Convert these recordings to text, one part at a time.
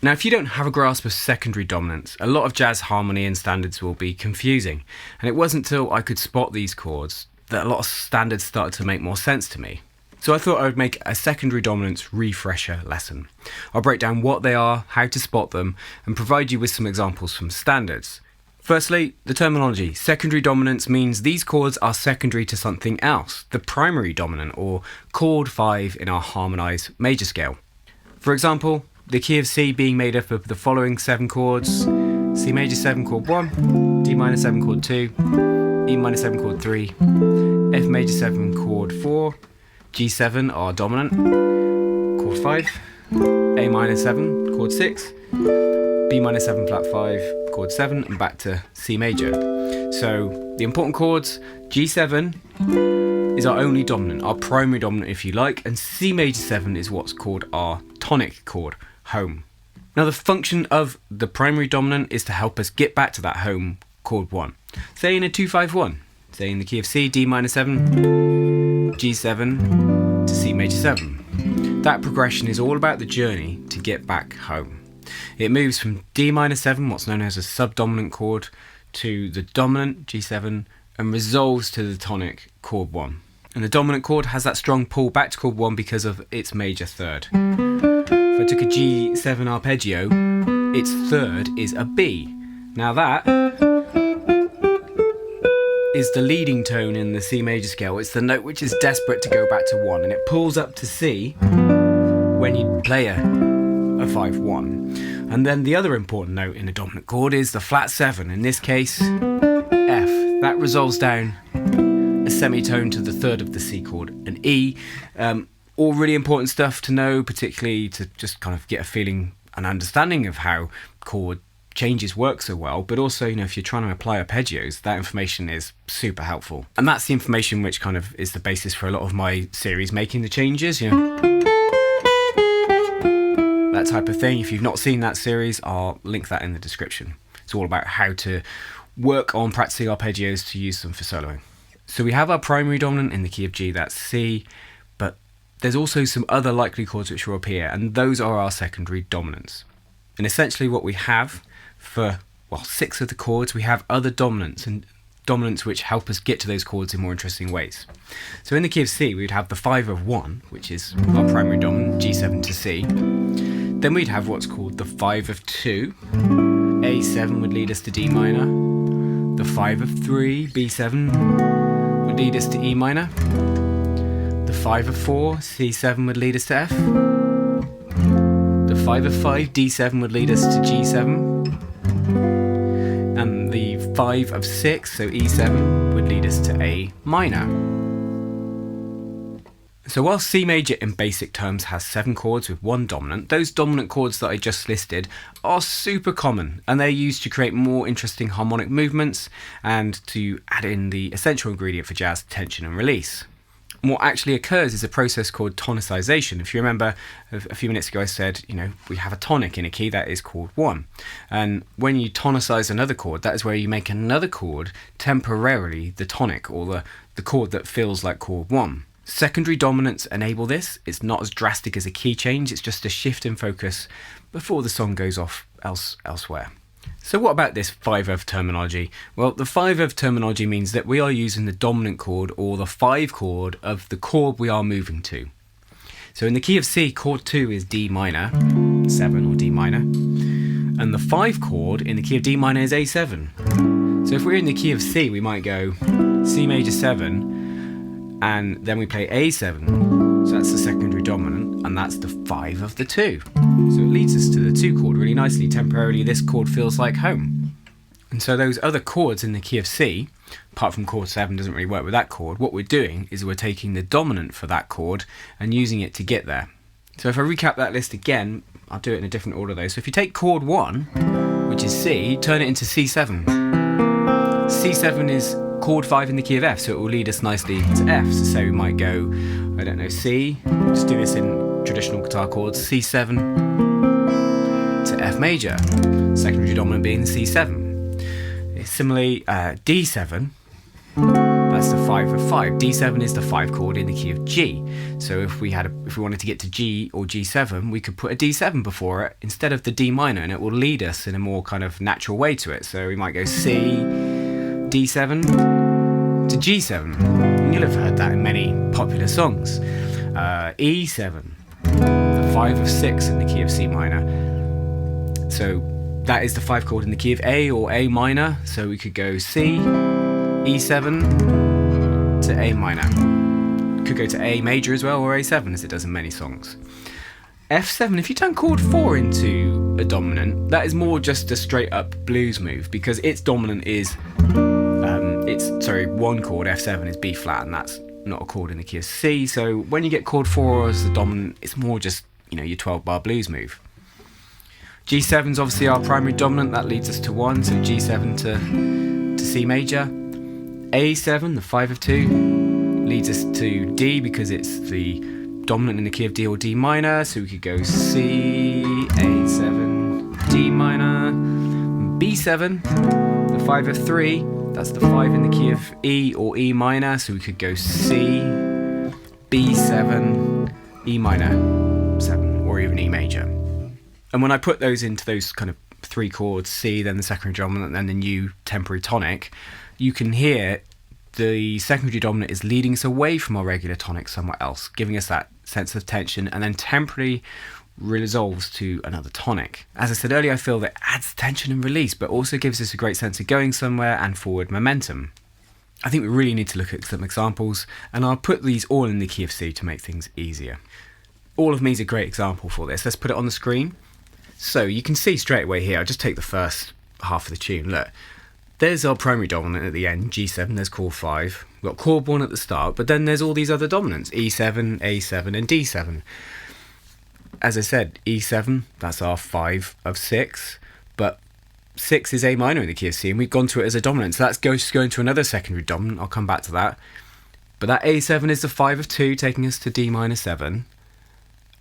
Now, if you don't have a grasp of secondary dominants, a lot of jazz harmony and standards will be confusing. And it wasn't until I could spot these chords that a lot of standards started to make more sense to me. So I thought I would make a secondary dominants refresher lesson. I'll break down what they are, how to spot them, and provide you with some examples from standards. Firstly, the terminology. Secondary dominants means these chords are secondary to something else, the primary dominant, or chord 5 in our harmonised major scale. For example, the key of C being made up of the following 7 chords: C major 7 chord 1, D minor 7 chord 2, E minor 7 chord 3, F major 7 chord 4, G7 our dominant, chord 5, A minor 7 chord 6, B minor 7 flat 5 chord 7, and back to C major. So the important chords: G7 is our only dominant, our primary dominant if you like, and C major 7 is what's called our tonic chord, home. Now the function of the primary dominant is to help us get back to that home chord 1. Say in a 2-5-1, say in the key of C, D minor 7, G7 to C major 7. That progression is all about the journey to get back home. It moves from D minor 7, what's known as a subdominant chord, to the dominant G7 and resolves to the tonic chord 1. And the dominant chord has that strong pull back to chord 1 because of its major third. If I took a G7 arpeggio, its third is a B. Now that is the leading tone in the C major scale. It's the note which is desperate to go back to 1, and it pulls up to C when you play a 5-1. And then the other important note in a dominant chord is the flat 7, in this case F. That resolves down a semitone to the third of the C chord, and E. All really important stuff to know, particularly to just kind of get a feeling and understanding of how chord changes work so well, but also, if you're trying to apply arpeggios, that information is super helpful. And that's the information which kind of is the basis for a lot of my series, Making the Changes, that type of thing. If you've not seen that series, I'll link that in the description. It's all about how to work on practicing arpeggios to use them for soloing. So we have our primary dominant in the key of G, that's C, but there's also some other likely chords which will appear, and those are our secondary dominants. And essentially what we have for 6 of the chords, we have other dominants, and dominants which help us get to those chords in more interesting ways. So in the key of C, we'd have the 5 of 1, which is our primary dominant, G7 to C. Then we'd have what's called the 5 of 2, A7 would lead us to D minor. The 5 of 3, B7 would lead us to E minor. The 5 of 4, C7 would lead us to F. The 5 of 5, D7 would lead us to G7. And the 5 of 6, so E7, would lead us to A minor. So while C major in basic terms has 7 chords with 1 dominant, those dominant chords that I just listed are super common, and they're used to create more interesting harmonic movements and to add in the essential ingredient for jazz, tension and release. And what actually occurs is a process called tonicization. If you remember a few minutes ago I said, we have a tonic in a key, that is chord 1. And when you tonicize another chord, that is where you make another chord temporarily the tonic, or the chord that feels like chord 1. Secondary dominants enable this. It's not as drastic as a key change, it's just a shift in focus before the song goes off elsewhere. So what about this 5/of terminology? Well, the 5/of terminology means that we are using the dominant chord, or the 5 chord of the chord we are moving to. So in the key of C, chord 2 is D minor, 7 or D minor, and the 5 chord in the key of D minor is A7. So if we're in the key of C, we might go C major 7, and then we play A7, so that's the secondary dominant, and that's the 5 of the 2. So it leads us to the 2 chord really nicely. Temporarily this chord feels like home. And so those other chords in the key of C, apart from chord 7 doesn't really work with that chord, what we're doing is we're taking the dominant for that chord and using it to get there. So if I recap that list again, I'll do it in a different order though. So if you take chord 1, which is C, turn it into C7. C7 is chord 5 in the key of F, so it will lead us nicely to F. So we might go, C, just do this in traditional guitar chords, C7 to F major, secondary dominant being the C7. Similarly, D7, That's the 5 of 5. D7 is the 5 chord in the key of G. So if we wanted to get to G or G7, we could put a D7 before it instead of the D minor, and it will lead us in a more kind of natural way to it. So we might go C, D7 to G7. And you'll have heard that in many popular songs. E7, the 5 of 6 in the key of C minor. So that is the 5 chord in the key of A or A minor. So we could go C, E7 to A minor. Could go to A major as well, or A7, as it does in many songs. F7, if you turn chord 4 into a dominant, that is more just a straight up blues move, because its dominant is one chord, F7 is B flat, and that's not a chord in the key of C. So when you get chord 4 as the dominant, it's more just, your 12-bar blues move. G7 is obviously our primary dominant, that leads us to 1, so G7 to C major. A7, the 5 of 2, leads us to D because it's the dominant in the key of D or D minor, so we could go C, A7, D minor, B7, the 5 of 3, that's the 5 in the key of E or E minor, so we could go C, B7, E minor 7, or even E major. And when I put those into those kind of 3 chords, C, then the secondary dominant, then the new temporary tonic, you can hear the secondary dominant is leading us away from our regular tonic somewhere else, giving us that sense of tension, and then temporarily resolves to another tonic. As I said earlier, I feel that adds tension and release, but also gives us a great sense of going somewhere and forward momentum. I think we really need to look at some examples, and I'll put these all in the key of C to make things easier. All of Me is a great example for this. Let's put it on the screen. So you can see straight away here, I'll just take the first half of the tune. Look, there's our primary dominant at the end, G7, there's chord 5. We've got chord 1 at the start, but then there's all these other dominants, E7, A7 and D7. As I said, E7, that's our 5 of 6, but 6 is A minor in the key of C, and we've gone to it as a dominant, so that's just going to another secondary dominant, I'll come back to that. But that A7 is the 5 of 2, taking us to D minor 7,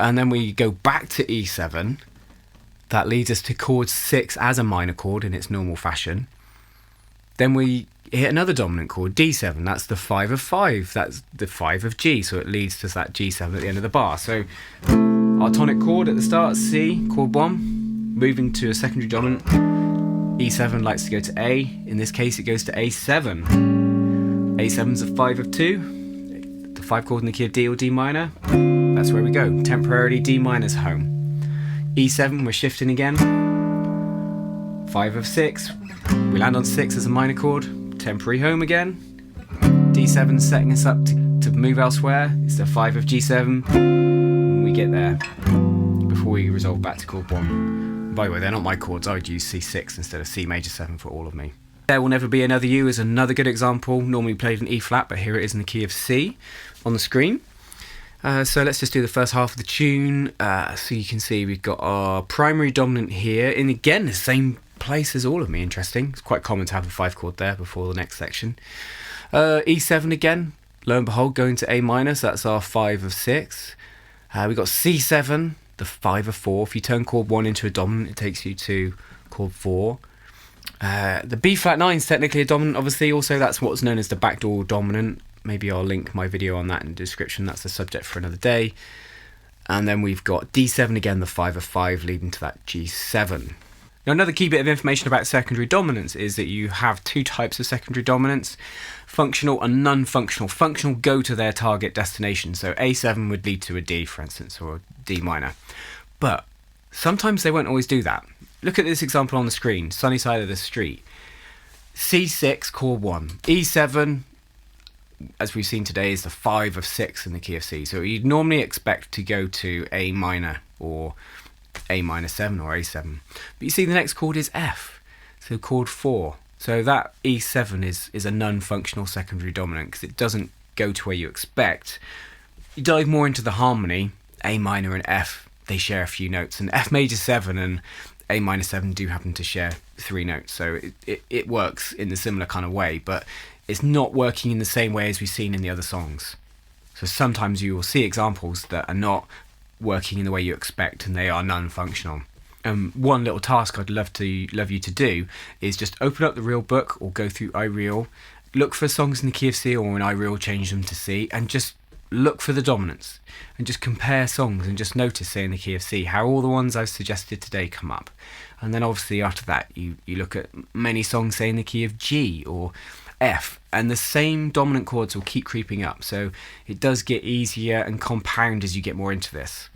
and then we go back to E7. That leads us to chord 6 as a minor chord in its normal fashion. Then we hit another dominant chord, D7. That's the 5 of 5. That's the 5 of G. So it leads to that G7 at the end of the bar. So our tonic chord at the start, C, chord 1, moving to a secondary dominant. E7 likes to go to A. In this case, it goes to A7. A7's a 5 of 2. The 5 chord in the key of D or D minor. That's where we go. Temporarily, D minor's home. E7, we're shifting again. 5 of 6. We land on 6 as a minor chord. Temporary home again. D7 setting us up to move elsewhere. It's the 5 of G7. And we get there before we resolve back to chord 1. By the way, they're not my chords. I would use C6 instead of C major 7 for All of Me. There Will Never Be Another You is another good example. Normally played in E flat, but here it is in the key of C on the screen. So let's just do the first half of the tune. So you can see we've got our primary dominant here, and again the same place as All of Me. Interesting. It's quite common to have a 5 chord there before the next section. E7 again, lo and behold, going to A minor, so that's our 5 of 6. We've got C7, the 5 of 4. If you turn chord 1 into a dominant, it takes you to chord 4. The B flat 9 is technically a dominant, obviously. Also, that's what's known as the backdoor dominant. Maybe I'll link my video on that in the description. That's the subject for another day. And then we've got D7 again, the 5 of 5, leading to that G7. Now, another key bit of information about secondary dominance is that you have 2 types of secondary dominance, functional and non-functional. Functional go to their target destination. So A7 would lead to a D, for instance, or a D minor. But sometimes they won't always do that. Look at this example on the screen, Sunny Side of the Street. C6, chord 1. E7, as we've seen today, is the 5 of 6 in the key of C. So you'd normally expect to go to A minor or A minor 7 or A7. But you see the next chord is F, so chord 4. So that E7 is a non-functional secondary dominant because it doesn't go to where you expect. You dive more into the harmony, A minor and F, they share a few notes, and F major 7 and A minor 7 do happen to share 3 notes. So it works in a similar kind of way, but it's not working in the same way as we've seen in the other songs. So sometimes you will see examples that are not working in the way you expect and they are non-functional. One little task I'd love you to do is just open up the real book or go through iReal look for songs in the key of C, or when I real change them to C, and just look for the dominants and just compare songs and just notice, say in the key of C, how all the ones I've suggested today come up. And then obviously after that you look at many songs, say in the key of G or F, and the same dominant chords will keep creeping up. So it does get easier and compound as you get more into this.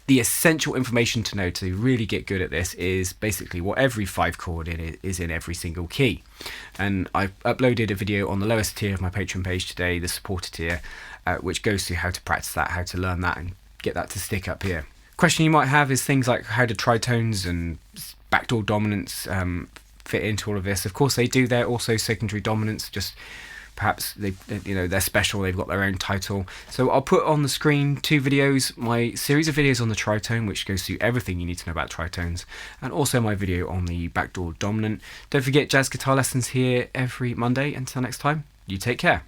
The essential information to know to really get good at this is basically what every 5 chord is in every single key. And I've uploaded a video on the lowest tier of my Patreon page today, the supporter tier, which goes through how to practice that, how to learn that and get that to stick up here. Question you might have is things like how do tritones and backdoor dominants fit into all of this. Of course they do, they're also secondary dominants, just perhaps they're special, they've got their own title. So I'll put on the screen 2 videos, my series of videos on the tritone, which goes through everything you need to know about tritones, and also my video on the backdoor dominant. Don't forget, jazz guitar lessons here every Monday. Until next time, you take care.